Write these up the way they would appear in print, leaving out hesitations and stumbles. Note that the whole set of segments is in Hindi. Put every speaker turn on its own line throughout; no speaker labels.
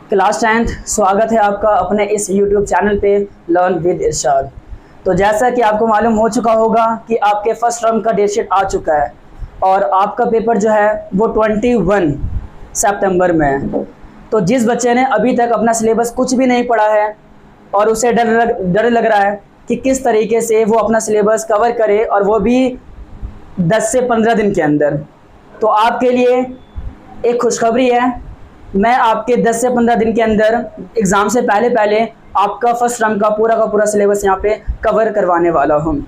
क्लास 10th स्वागत है आपका अपने इस YouTube चैनल पे लर्न विद इरशाद। तो जैसा कि आपको मालूम हो चुका होगा कि आपके फर्स्ट टर्म का डेट शीट आ चुका है और आपका पेपर जो है वो 21 सितंबर में है। तो जिस बच्चे ने अभी तक अपना सिलेबस कुछ भी नहीं पढ़ा है और उसे डर लग रहा है कि किस तरीके से वो अपना सिलेबस कवर करे और वो भी 10 से 15 दिन के अंदर, तो आपके लिए एक खुशखबरी है। मैं आपके 10 से 15 दिन के अंदर एग्ज़ाम से पहले आपका फर्स्ट टर्म का पूरा सिलेबस यहाँ पे कवर करवाने वाला हूँ।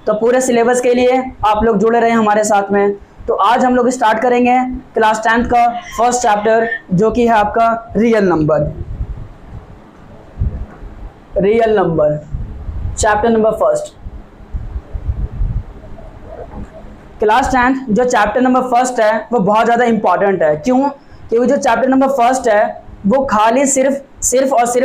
तो पूरे सिलेबस के लिए आप लोग जुड़े रहे हमारे साथ में। तो आज हम लोग स्टार्ट करेंगे क्लास 10th का फर्स्ट चैप्टर, जो कि है आपका real number chapter number first. Class 10th जो चैप्टर नंबर फर्स्ट है वो बहुत ज़्यादा इंपॉर्टेंट है। क्यों? क्योंकि जो चैप्टर नंबर फर्स्ट है वो खाली सिर्फ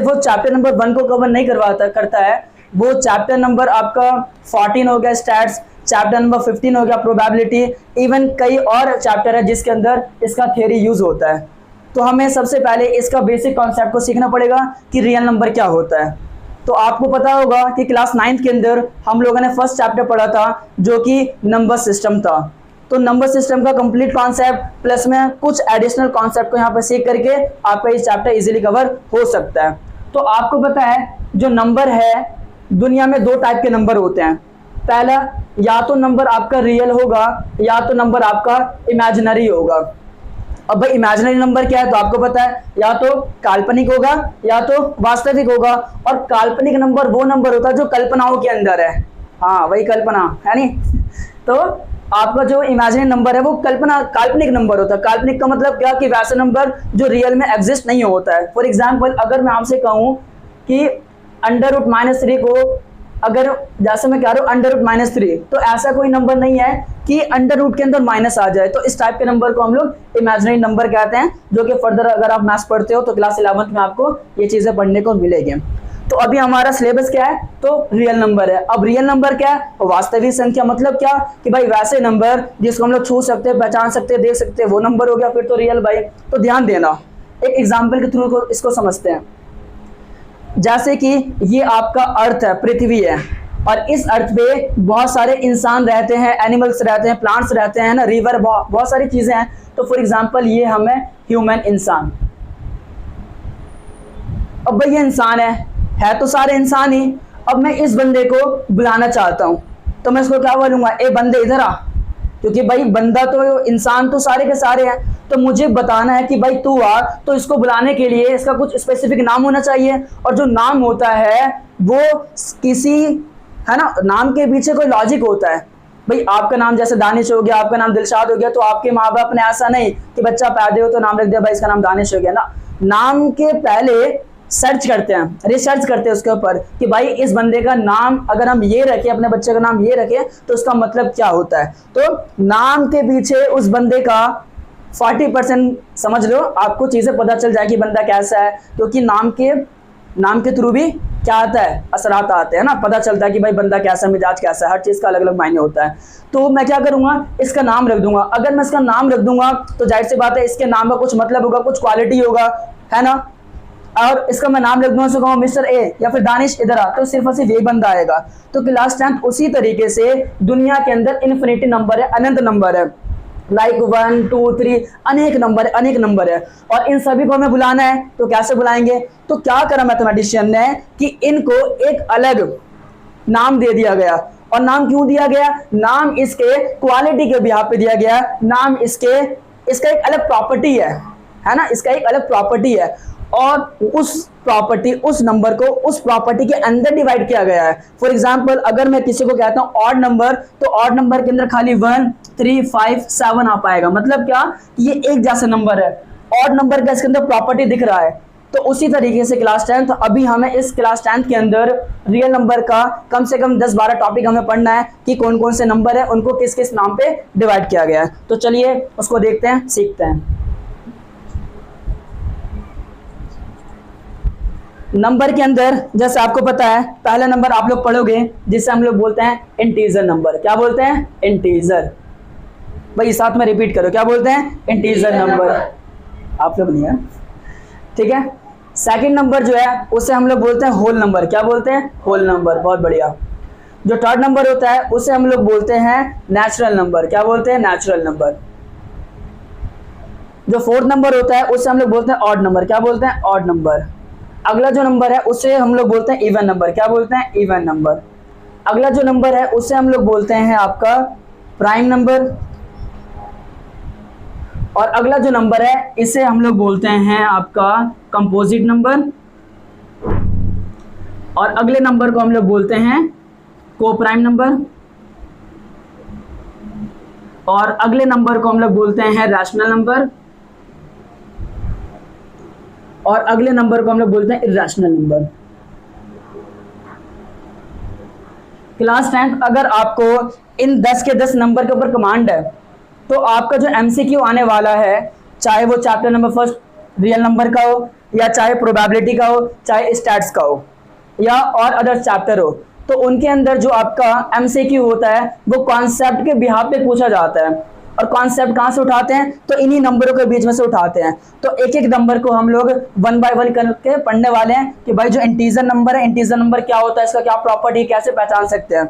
वो चैप्टर नंबर 1 को कवर नहीं करता है। वो चैप्टर नंबर आपका 14 हो गया स्टैट्स, चैप्टर नंबर 15 हो गया प्रोबेबिलिटी, इवन कई और चैप्टर है जिसके अंदर इसका थ्योरी यूज होता है। तो हमें सबसे पहले इसका बेसिक कॉन्सेप्ट को सीखना पड़ेगा कि रियल नंबर क्या होता है। तो आपको पता होगा कि क्लास 9th के अंदर हम लोगों ने फर्स्ट चैप्टर पढ़ा था जो कि नंबर सिस्टम था। तो नंबर सिस्टम का कंप्लीट कॉन्सेप्ट प्लस में कुछ एडिशनल कॉन्सेप्ट को यहाँ पर सीख करके आपका ये चैप्टर इजीली कवर हो सकता है। तो आपको पता है जो नंबर है, दुनिया में 2 टाइप के नंबर होते हैं। पहला, या तो नंबर आपका रियल होगा या तो नंबर आपका इमेजिनरी होगा। अब भाई इमेजिनरी नंबर क्या है तो आपको पता है, या तो काल्पनिक होगा या तो वास्तविक होगा। और काल्पनिक नंबर वो नंबर होता है जो कल्पनाओं के अंदर है। हाँ, वही कल्पना है नी। तो आपका जो इमेजिनरी नंबर है वो काल्पनिक नंबर होता है। काल्पनिक का मतलब क्या कि वैसा नंबर जो रियल में एग्जिस्ट नहीं होता है। फॉर एग्जांपल, अगर मैं आपसे कहूँ कि √-3 को, अगर जैसे मैं कह रहा हूँ √-3, तो ऐसा कोई नंबर नहीं है कि अंडर रूट के अंदर माइनस आ जाए। तो इस टाइप के नंबर को हम लोग इमेजिनरी नंबर कहते हैं, जो कि फर्दर अगर आप मैथ्स पढ़ते हो तो क्लास 11th में आपको ये चीजें पढ़ने को मिलेगी। तो अभी हमारा सिलेबस क्या है? तो रियल नंबर है। अब रियल नंबर क्या है? वास्तविक संख्या। मतलब क्या कि भाई वैसे नंबर जिसको हम लोग छू सकते हैं, पहचान सकते हैं, देख सकते हैं, वो नंबर हो गया फिर तो रियल भाई। तो ध्यान देना, एक एग्जाम्पल के थ्रू इसको समझते हैं। जैसे कि ये आपका अर्थ है, पृथ्वी है, और इस अर्थ पे बहुत सारे इंसान रहते हैं, एनिमल्स रहते हैं, प्लांट्स रहते हैं ना, रिवर, बहुत सारी चीजें हैं। तो फॉर एग्जांपल ये हमें ह्यूमन इंसान। अब भाई ये इंसान है तो सारे इंसान ही। अब मैं इस बंदे को बुलाना चाहता हूं तो मैं इसको क्या बोलूंगा? ए बंदे इधर आ। क्योंकि भाई बंदा तो इंसान तो सारे के सारे हैं, तो मुझे बताना है कि भाई तू आ। तो इसको बुलाने के लिए इसका कुछ स्पेसिफिक नाम होना चाहिए, और जो नाम होता है वो किसी, है ना, नाम के पीछे कोई लॉजिक होता है। भाई आपका नाम जैसे दानिश हो गया, आपका नाम दिलशाद हो गया, तो आपके माँ बाप ने ऐसा नहीं कि बच्चा पैदा हो तो नाम रख दिया भाई इसका नाम दानिश हो गया ना। नाम के पहले सर्च करते हैं, रिसर्च करते हैं उसके ऊपर कि भाई इस बंदे का नाम अगर हम ये रखें, अपने बच्चे का नाम ये रखें, तो उसका मतलब क्या होता है। तो नाम के पीछे उस बंदे का 40% समझ लो, आपको चीजें पता चल जाए कि बंदा कैसा है। क्योंकि नाम के थ्रू भी क्या आता है, असरात आते हैं ना, पता चलता है कि भाई बंदा कैसा, मिजाज कैसा है, हर चीज का अलग अलग मायने होता है। तो मैं क्या करूंगा, इसका नाम रख दूंगा। अगर मैं इसका नाम रख दूंगा तो जाहिर सी बात है इसके नाम का कुछ मतलब होगा, कुछ क्वालिटी होगा, है ना। और इसका मैं नाम रख दूंगा, उसको कहूँ मिस्टर ए या फिर दानिश इधर आ, तो सिर्फ और सिर्फ ये बंदा आएगा। तो क्लास 10th उसी तरीके से दुनिया के अंदर इन्फिनिटी नंबर है, अनंत नंबर है, लाइक 1 2 3 अनेक नंबर है। और इन सभी को हमें बुलाना है, तो कैसे बुलाएंगे? तो क्या करा मैथमेटिशियन ने कि इनको एक अलग नाम दे दिया गया। और नाम क्यों दिया गया? नाम इसके क्वालिटी के बिहाफ पे दिया गया। नाम इसका एक अलग प्रॉपर्टी है ना, इसका एक अलग प्रॉपर्टी है। और उस नंबर को उस प्रॉपर्टी के अंदर डिवाइड किया गया है। फॉर एग्जांपल, अगर मैं किसी को कहता हूं ऑड नंबर, तो ऑड नंबर के अंदर खाली 1 3 5 7 आ पाएगा। मतलब क्या, ये एक जैसा नंबर है, ऑड नंबर का इसके अंदर प्रॉपर्टी दिख रहा है। तो उसी तरीके से क्लास 10th, अभी हमें इस क्लास 10th के अंदर रियल नंबर का कम से कम 10-12 टॉपिक हमें पढ़ना है कि कौन कौन से नंबर है, उनको किस किस नाम पे डिवाइड किया गया है। तो चलिए उसको देखते हैं, सीखते हैं। नंबर के अंदर जैसे आपको पता है, पहला नंबर आप लोग पढ़ोगे जिससे हम लोग बोलते हैं इंटीजर नंबर। क्या बोलते हैं? इंटीजर। भाई साथ में रिपीट करो, क्या बोलते हैं? Integer number. आप लोग नहीं है, ठीक है। सेकंड नंबर जो है उसे हम लोग बोलते हैं होल नंबर। क्या बोलते हैं? Whole number. बहुत बढ़िया। जो थर्ड नंबर होता है उसे हम लोग बोलते हैं नेचुरल नंबर। क्या बोलते हैं? Natural number. जो फोर्थ नंबर होता है उसे हम लोग बोलते हैं ऑड नंबर। क्या बोलते हैं? Odd number. अगला जो नंबर है उसे हम लोग बोलते हैं इवन नंबर। क्या बोलते हैं? Even number. अगला जो नंबर है उसे हम लोग बोलते हैं आपका प्राइम नंबर। और अगला जो नंबर है इसे हम लोग बोलते हैं आपका कंपोजिट नंबर। और अगले नंबर को हम लोग बोलते हैं को प्राइम नंबर। और अगले नंबर को हम लोग बोलते हैं रैशनल नंबर। और अगले नंबर को हम लोग बोलते हैं इर्रेशनल नंबर। क्लास 10th अगर आपको इन 10 के 10 नंबर के ऊपर कमांड है तो आपका जो एमसीक्यू आने वाला है, चाहे वो chapter number first real number का हो, या चाहे प्रोबेबिलिटी का हो, चाहे स्टैट्स का हो, या और अदर चैप्टर हो, तो उनके अंदर जो आपका एमसीक्यू होता है वो कॉन्सेप्ट के बिहाफ पे पूछा जाता है। और कॉन्सेप्ट कहाँ से उठाते हैं? तो इन्हीं नंबरों के बीच में से उठाते हैं। तो एक एक नंबर को हम लोग वन बाय वन करके पढ़ने वाले हैं कि भाई जो इंटीजर नंबर है, इंटीजर नंबर क्या होता है, इसका क्या प्रॉपर्टी, कैसे पहचान सकते हैं।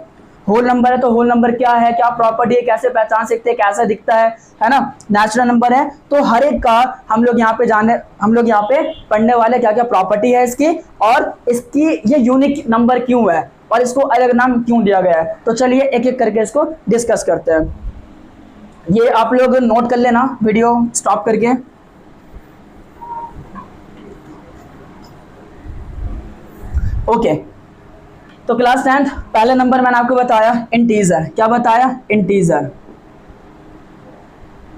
होल नंबर है तो होल नंबर क्या है, क्या प्रॉपर्टी है, कैसे पहचान सकते हैं, कैसा दिखता है ना। नेचुरल नंबर है तो हर एक का हम लोग यहाँ पे पढ़ने वाले क्या क्या प्रॉपर्टी है इसकी, और इसकी ये यूनिक नंबर क्यों है, और इसको अलग नाम क्यों दिया गया है। तो चलिए एक एक करके इसको डिस्कस करते हैं। ये आप लोग नोट कर लेना वीडियो स्टॉप करके। ओके, तो क्लास 10th पहले नंबर मैंने आपको बताया इंटीजर। क्या बताया? इंटीजर।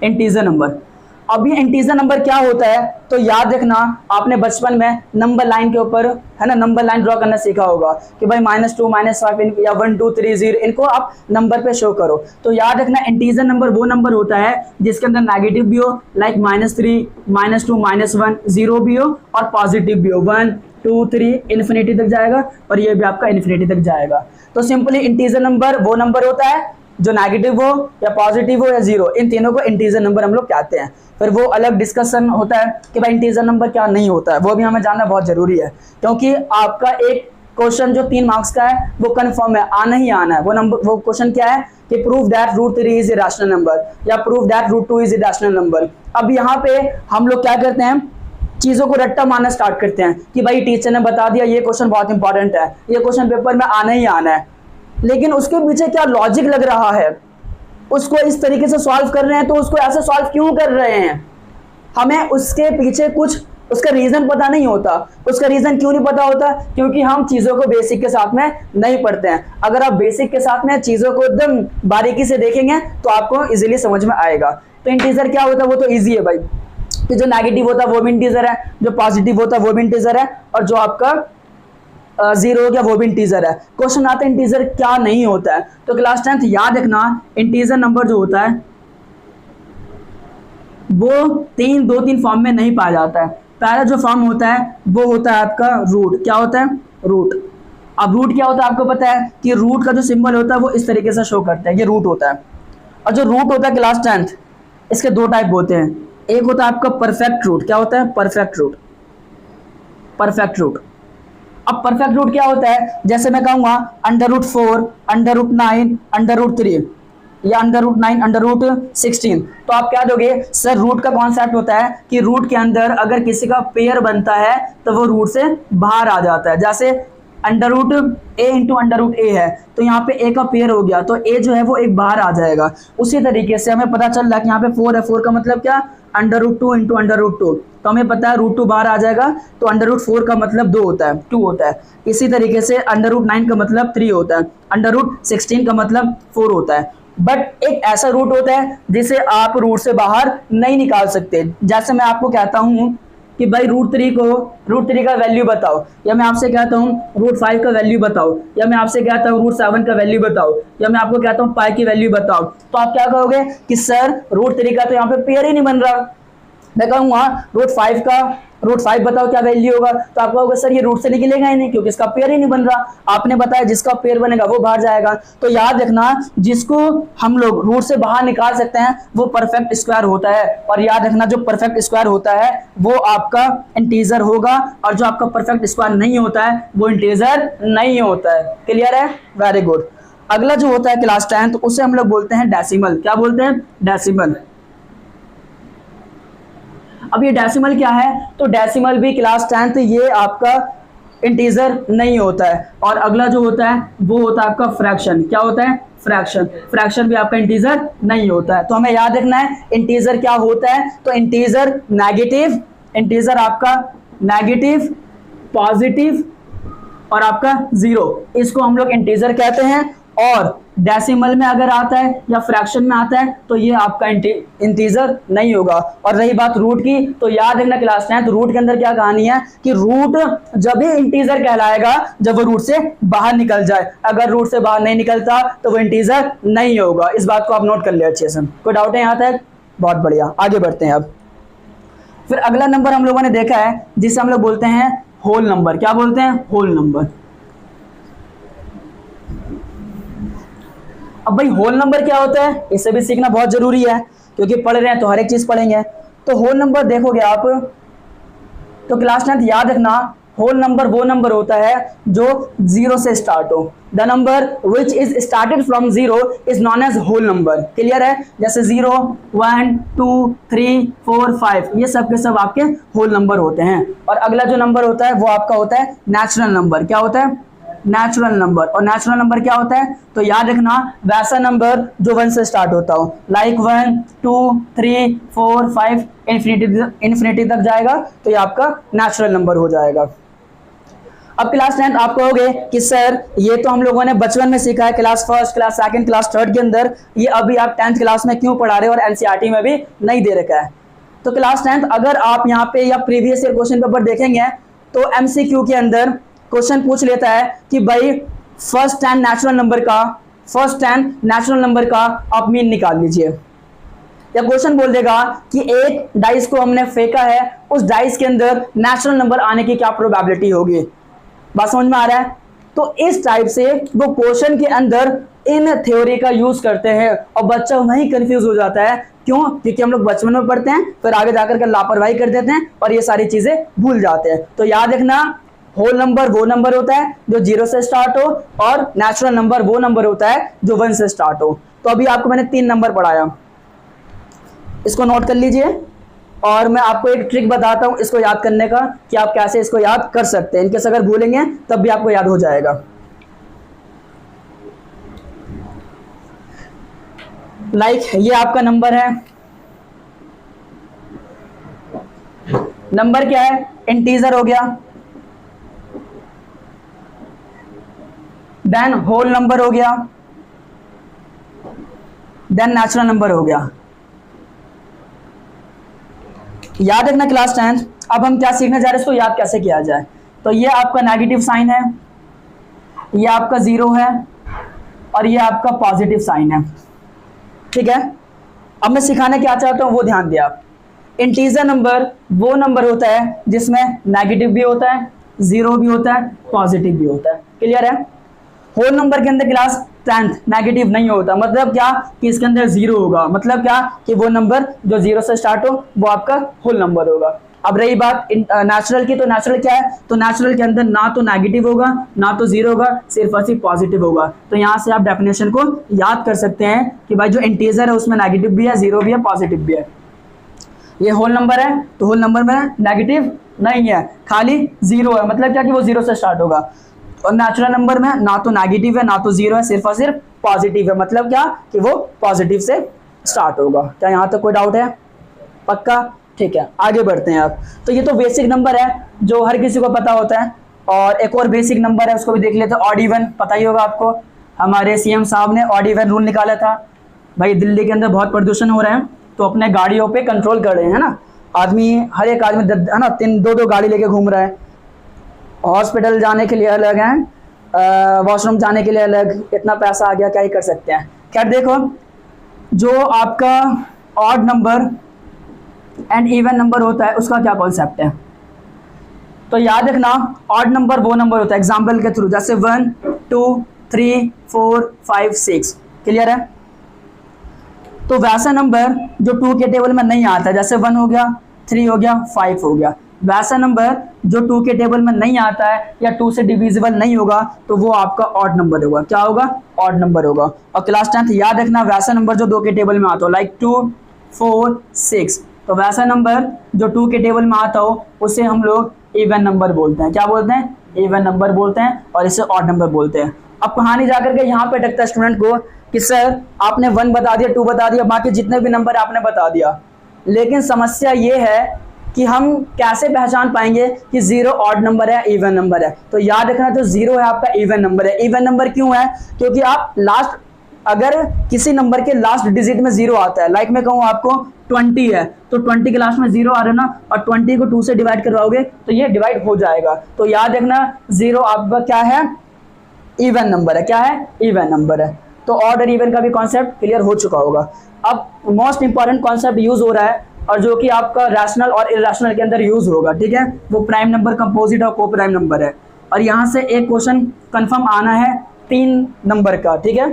Integer number. अब ये इंटीजर नंबर क्या होता है तो याद रखना, आपने बचपन में नंबर लाइन के ऊपर है ना नंबर लाइन ड्रॉ करना सीखा होगा कि भाई -2 -5 या 1 2 3 0 इनको आप नंबर पे शो करो। तो याद रखना इंटीजर नंबर वो नंबर होता है जिसके अंदर नेगेटिव भी हो, लाइक -3 -2 -1, 0 भी हो, और पॉजिटिव भी हो, 1 2 3 इन्फिनिटी तक जाएगा, और ये भी आपका इन्फिनिटी तक जाएगा। तो सिंपली इंटीजर नंबर वो नंबर होता है जो नेगेटिव हो या पॉजिटिव हो या जीरो, इन तीनों को इंटीजर नंबर हम लोग कहते हैं। फिर वो अलग डिस्कशन होता है कि भाई इंटीजर नंबर क्या नहीं होता है, वो भी हमें जानना बहुत जरूरी है, क्योंकि आपका एक क्वेश्चन जो 3 मार्क्स का है वो कंफर्म है, आना ही आना है। वो क्वेश्चन क्या है कि prove that √3 is a rational number, या prove that √2 is a rational number. अब यहाँ पे हम लोग क्या करते हैं, चीजों को रट्टा मारना स्टार्ट करते हैं कि भाई टीचर ने बता दिया ये क्वेश्चन बहुत इंपॉर्टेंट है, ये क्वेश्चन पेपर में आना ही आना है, लेकिन उसके पीछे क्या लॉजिक लग रहा है, उसको इस तरीके से सॉल्व कर रहे हैं तो उसको ऐसे सॉल्व क्यों कर रहे हैं, हमें उसके पीछे कुछ उसका रीजन पता नहीं होता। उसका रीजन क्यों नहीं पता होता? क्योंकि हम चीजों को बेसिक के साथ में नहीं पढ़ते हैं। अगर आप बेसिक के साथ में चीजों को एकदम बारीकी से देखेंगे तो आपको इजीली समझ में आएगा। तो इंटीजर क्या होता है वो तो इजी है भाई, कि जो नेगेटिव होता है वो भी इंटीजर है, जो पॉजिटिव होता है वो भी इंटीजर है, और जो आपका 0 हो गया वो भी इंटीजर है। क्वेश्चन आता है इंटीजर क्या नहीं होता है, तो क्लास 10th याद रखना इंटीजर नंबर जो होता है वो 2-3 फॉर्म में नहीं पाया जाता है। पहला जो फॉर्म होता है वो होता है आपका रूट। क्या होता है? रूट। अब रूट क्या होता है आपको पता है कि रूट का जो सिंबल होता है वो इस तरीके से शो करता है, ये रूट होता है। और जो रूट होता है क्लास 10th इसके 2 टाइप होते हैं, एक होता है आपका परफेक्ट रूट। क्या होता है? Perfect root. Perfect root. अब परफेक्ट रूट क्या होता है, जैसे मैं कहूंगा √4 √9 √3 या √9 √16, तो आप क्या दोगे? सर रूट का कॉन्सेप्ट होता है कि रूट के अंदर अगर किसी का पेयर बनता है तो वो रूट से बाहर आ जाता है। जैसे √a इंटू √a है तो यहाँ पे a का पेयर हो गया तो a जो है वो एक बाहर आ जाएगा। उसी तरीके से हमें पता चल रहा है कि यहाँ पे 4 है, 4 का मतलब क्या? √2 इंटू √2, तो हमें पता है √2 बाहर आ जाएगा तो √4 का मतलब 2 होता है, 2 होता है। इसी तरीके से √9 का मतलब 3 होता है, √16 का मतलब 4 होता है। बट एक ऐसा रूट होता है जिसे आप रूट से बाहर नहीं निकाल सकते। जैसे मैं आपको कहता हूँ कि भाई √3 का वैल्यू बताओ, या मैं आपसे कहता हूँ √5 का वैल्यू बताओ, या मैं आपसे कहता हूँ √7 का वैल्यू बताओ, या मैं आपको कहता हूँ पाई की वैल्यू बताओ, तो आप क्या कहोगे कि सर √3 का तो यहाँ पे पेयर ही नहीं बन रहा। मैं कहूँगा √5 का रूट 5 बताओ क्या वैल्यू होगा, तो आपको होगा सर ये रूट से निकलेगा ही नहीं क्योंकि इसका पेयर ही नहीं बन रहा। आपने बताया जिसका पेयर बनेगा वो बाहर जाएगा। तो याद रखना जिसको हम लोग रूट से बाहर निकाल सकते हैं वो परफेक्ट स्क्वायर होता है। और याद रखना जो परफेक्ट स्क्वायर होता है वो आपका इंटीजर होगा और जो आपका परफेक्ट स्क्वायर नहीं होता है वो इंटीजर नहीं होता है। क्लियर है? Very good. अगला जो होता है क्लास 10 तो उसे हम लोग बोलते हैं डेसिमल। क्या बोलते हैं? डेसिमल। अब ये डेसिमल क्या है? तो डेसिमल भी क्लास 10 ये आपका इंटीजर नहीं होता है। और अगला जो होता है वो होता है आपका फ्रैक्शन। क्या होता है? फ्रैक्शन। फ्रैक्शन भी आपका इंटीजर नहीं होता है। तो हमें याद रखना है इंटीजर क्या होता है। तो इंटीजर नेगेटिव, इंटीजर आपका नेगेटिव, पॉजिटिव और आपका जीरो, इसको हम लोग इंटीजर कहते हैं। और डेसिमल में अगर आता है या फ्रैक्शन में आता है तो ये आपका इंटीजर नहीं होगा। और रही बात रूट की, तो याद रखना क्लास 10 रूट के अंदर क्या कहानी है कि रूट जब भी इंटीजर कहलाएगा जब वो रूट से बाहर निकल जाए। अगर रूट से बाहर नहीं निकलता तो वो इंटीजर नहीं होगा। इस बात को आप नोट कर लिया अच्छे से। कोई डाउट है यहाँ तक? बहुत बढ़िया, आगे बढ़ते हैं। अब फिर अगला नंबर हम लोगों ने देखा है जिसे हम लोग बोलते हैं होल नंबर। क्या बोलते हैं? Whole number. अब भाई होल नंबर क्या होता है इसे भी सीखना बहुत जरूरी है क्योंकि पढ़ रहे हैं तो हर एक चीज पढ़ेंगे। तो होल नंबर देखोगे आप तो क्लास 10 याद रखना होल नंबर वो नंबर होता है जो जीरो से स्टार्ट हो। The number which is started from zero is known as whole number. Clear है? जैसे 0, 1, 2, 3, 4, 5 ये सब के सब आपके होल नंबर होते हैं। और अगला जो नंबर होता है वो आपका होता है नेचुरल नंबर। क्या होता है? Natural number. और नेचुरल नंबर क्या होता है? तो याद रखना वैसा नंबर जो 1 से स्टार्ट होता हो, लाइक 1, 2, 3, 4, 5 इन्फिनिटी तक जाएगा तो ये आपका नेचुरल नंबर हो जाएगा। अब क्लास 10 आप कहोगे कि सर ये तो हम लोगों ने बचपन में सीखा है क्लास 1, क्लास 2, क्लास 3 के अंदर, ये अभी आप 10th क्लास में क्यों पढ़ा रहे हो और एनसीईआरटी में भी नहीं दे रखा है। तो क्लास 10 अगर आप यहाँ पे या प्रीवियस ईयर क्वेश्चन पेपर देखेंगे तो एमसीक्यू के अंदर क्वेश्चन पूछ लेता है कि भाई फर्स्ट 10 नेचुरल नंबर का आप मीन निकाल लीजिए। या क्वेश्चन बोल देगा कि एक डाइस को हमने फेंका है, उस डाइस के अंदर नेचुरल नंबर आने की क्या प्रोबेबिलिटी होगी। बात समझ में आ रहा है? तो इस टाइप से वो क्वेश्चन के अंदर इन थ्योरी का यूज करते हैं और बच्चा वहीं कंफ्यूज हो जाता है। क्यों? क्योंकि हम लोग बचपन में पढ़ते हैं फिर आगे जाकर के लापरवाही कर देते हैं और ये सारी चीजें भूल जाते हैं। तो याद रखना होल नंबर वो नंबर होता है जो 0 से स्टार्ट हो और नेचुरल नंबर वो नंबर होता है जो 1 से स्टार्ट हो। तो अभी आपको मैंने 3 नंबर पढ़ाया, इसको नोट कर लीजिए और मैं आपको एक ट्रिक बताता हूं इसको याद करने का कि आप कैसे इसको याद कर सकते हैं। इनकेस अगर भूलेंगे तब भी आपको याद हो जाएगा। लाइक ये आपका नंबर है, नंबर क्या है? इंटीजर हो गया, देन होल नंबर हो गया, देन नेचुरल नंबर हो गया। याद रखना क्लास 10 अब हम क्या सीखने जा रहे हैं इसको याद कैसे किया जाए। तो ये आपका नेगेटिव साइन है, ये आपका 0 है और ये आपका पॉजिटिव साइन है। ठीक है? अब मैं सिखाना क्या चाहता हूं वो ध्यान दिया आप। इंटीजर नंबर वो नंबर होता है जिसमें नेगेटिव भी होता है, 0 भी होता है, पॉजिटिव भी होता है। क्लियर है? होल नंबर के अंदर क्लास 10 नेगेटिव नहीं होता। मतलब क्या कि इसके अंदर 0 होगा। मतलब क्या कि वो नंबर जो 0 से स्टार्ट हो वो आपका होल नंबर होगा। अब रही बात नेचुरल की, तो नेचुरल क्या है? तो नेचुरल के अंदर ना तो नेगेटिव होगा ना तो 0 होगा, सिर्फ और सिर्फ पॉजिटिव होगा। तो यहाँ से आप डेफिनेशन को याद कर सकते हैं कि भाई जो इंटीजर है उसमें नेगेटिव भी है, 0 भी है, पॉजिटिव भी है। ये होल नंबर है तो होल नंबर में नेगेटिव नहीं है, खाली 0 है। मतलब क्या कि वो 0 से स्टार्ट होगा। और नेचुरल नंबर में ना तो नेगेटिव है ना तो 0 है, सिर्फ और सिर्फ पॉजिटिव है। मतलब क्या कि वो पॉजिटिव से स्टार्ट होगा। क्या यहाँ तक कोई डाउट है? पक्का? ठीक है, आगे बढ़ते हैं अब। तो ये तो बेसिक नंबर है जो हर किसी को पता होता है। और एक और बेसिक नंबर है उसको भी देख लेते हैं, ऑड इवन। पता ही होगा आपको, हमारे सीएम साहब ने ऑड इवन रूल निकाला था। भाई दिल्ली के अंदर बहुत प्रदूषण हो रहा है तो अपने गाड़ियों पे कंट्रोल कर रहे हैं ना। आदमी, हर एक आदमी है ना 3-2 गाड़ी लेके घूम रहा है। हॉस्पिटल जाने के लिए अलग है, वॉशरूम जाने के लिए अलग, इतना पैसा आ गया, क्या ही कर सकते हैं। खैर देखो, जो आपका odd number and even number होता है उसका क्या कॉन्सेप्ट है। तो याद रखना ऑड नंबर वो नंबर होता है एग्जाम्पल के थ्रू, जैसे 1 2 3 4 5 6। क्लियर है? तो वैसा नंबर जो 2 के टेबल में नहीं आता, जैसे 1 हो गया, 3 हो गया, 5 हो गया, वैसा नंबर जो 2 के टेबल में नहीं आता है या 2 से डिविजिबल नहीं होगा तो वो आपका ऑड नंबर होगा। क्या होगा? ऑड नंबर होगा। और क्लास 10th याद रखना वैसा नंबर जो 2 के टेबल में आता हो, लाइक 2 4 6, तो वैसा नंबर जो 2 के टेबल में आता हो उसे हम लोग इवन नंबर बोलते हैं। क्या बोलते हैं? इवन नंबर बोलते हैं, और इसे ऑड नंबर बोलते हैं। अब कहानी जाकर के यहाँ पे अटकता है स्टूडेंट को कि सर आपने 1 बता दिया, 2 बता दिया, बाकी जितने भी नंबर आपने बता दिया, लेकिन समस्या ये है कि हम कैसे पहचान पाएंगे कि 0 ऑड नंबर है, इवन नंबर है? तो याद रखना जो 0 है आपका इवन नंबर है। इवन नंबर क्यों है? क्योंकि आप लास्ट, अगर किसी नंबर के लास्ट डिजिट में 0 आता है, लाइक मैं कहूँ आपको 20 है, तो 20 के लास्ट में 0 आ रहा है ना, और 20 को 2 से डिवाइड करवाओगे तो ये डिवाइड हो जाएगा। तो याद रखना 0 आपका क्या है? इवन नंबर है। क्या है? इवन नंबर है। तो ऑड और इवन का भी कॉन्सेप्ट क्लियर हो चुका होगा। अब मोस्ट इंपॉर्टेंट कॉन्सेप्ट यूज हो रहा है, और जो कि आपका रैशनल और इरैशनल के अंदर यूज होगा, ठीक है? वो प्राइम नंबर, कंपोजिट और को प्राइम नंबर है। और यहाँ से एक क्वेश्चन कंफर्म आना है 3 नंबर का, ठीक है?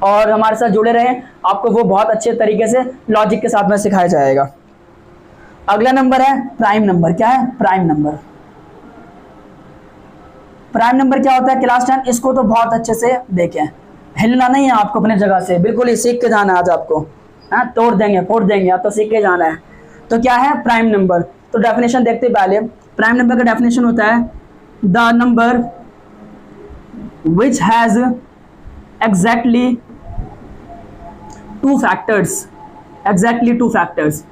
और हमारे साथ जुड़े रहें, आपको वो बहुत अच्छे तरीके से लॉजिक के साथ में सिखाया जाएगा। अगला नंबर है प्राइम नंबर। क्या है? Prime number. प्राइम नंबर क्या होता है क्लास 10? इसको तो बहुत अच्छे से देखें, हिलना नहीं है आपको अपने जगह से, बिल्कुल ही सीख के जाना है आज आपको। हाँ, तोड़ देंगे फोड़ देंगे, आप तो सीख के जाना है। तो क्या है प्राइम नंबर? तो डेफिनेशन देखते पहले। प्राइम नंबर का डेफिनेशन होता है the number which has exactly 2 factors. Exactly 2 factors.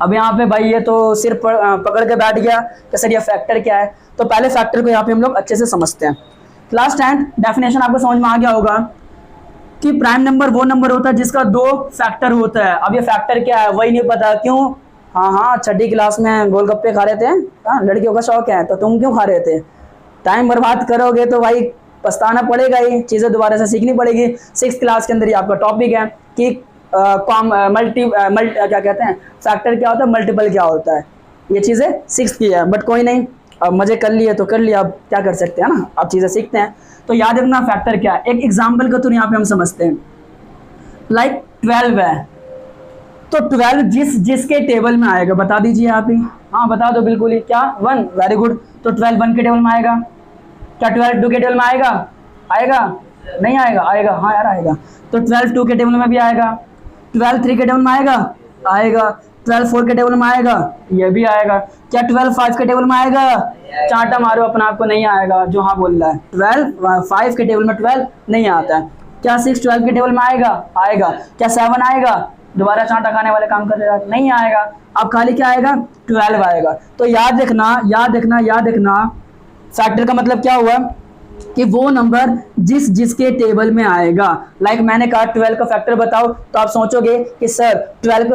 अब यहाँ पे भाई ये तो सिर्फ पकड़ के बैठ गया कि सर ये फैक्टर क्या है, तो पहले फैक्टर को यहाँ पे हम लोग अच्छे से समझते हैं। क्लास 10 डेफिनेशन आपको समझ में आ गया होगा कि प्राइम नंबर वो नंबर होता है जिसका 2 फैक्टर होता है। अब ये फैक्टर क्या है वही नहीं पता, क्यों? हाँ, छठी क्लास में गोलगप्पे खा रहे थे। हाँ, लड़कियों का शौक है, तो तुम क्यों खा रहे थे? टाइम बर्बाद करोगे तो भाई पछताना पड़ेगा ही, चीज़ें दोबारा से सीखनी पड़ेगी। 6th क्लास के अंदर ये आपका टॉपिक है कि क्या कहते हैं, फैक्टर क्या होता है, मल्टीपल क्या होता है। ये चीज़ें 6th की है, बट कोई नहीं, अब मजे कर लिए तो कर लिया, अब क्या कर सकते हैं ना, अब चीज़ें सीखते हैं। तो याद रखना फैक्टर क्या है। एक एग्जाम्पल का तो यहाँ पे हम समझते हैं, लाइक 12 है, तो 12 जिसके टेबल में आएगा बता दीजिए आप ही। हाँ बता दो बिल्कुल ही। क्या? 1। Very good. तो 12 1 के टेबल में आएगा। क्या 12 2 के टेबल में आएगा? आएगा? नहीं आएगा? आएगा। हाँ यार आएगा। तो 12 2 के टेबल में भी आएगा। 12 3 के टेबल में आएगा? आएगा। 12 4 के टेबल में आएगा? ये भी आएगा। क्या 12 5 के टेबल में आएगा? चांटा मारो अपना आप को, नहीं आएगा जो हाँ बोल रहा है। 12 5 के टेबल में 12 नहीं आता है। क्या 6 12 के टेबल में आएगा? आएगा। क्या 7 आएगा? दोबारा चांटा खाने वाले काम कर रहा है, नहीं आएगा। अब खाली क्या आएगा? 12 आएगा। तो याद रखना फैक्टर का मतलब क्या हुआ कि वो नंबर जिसके टेबल में आएगा। लाइक मैंने कहा 12 का फैक्टर बताओ, तो आप सोचोगे कि सर 12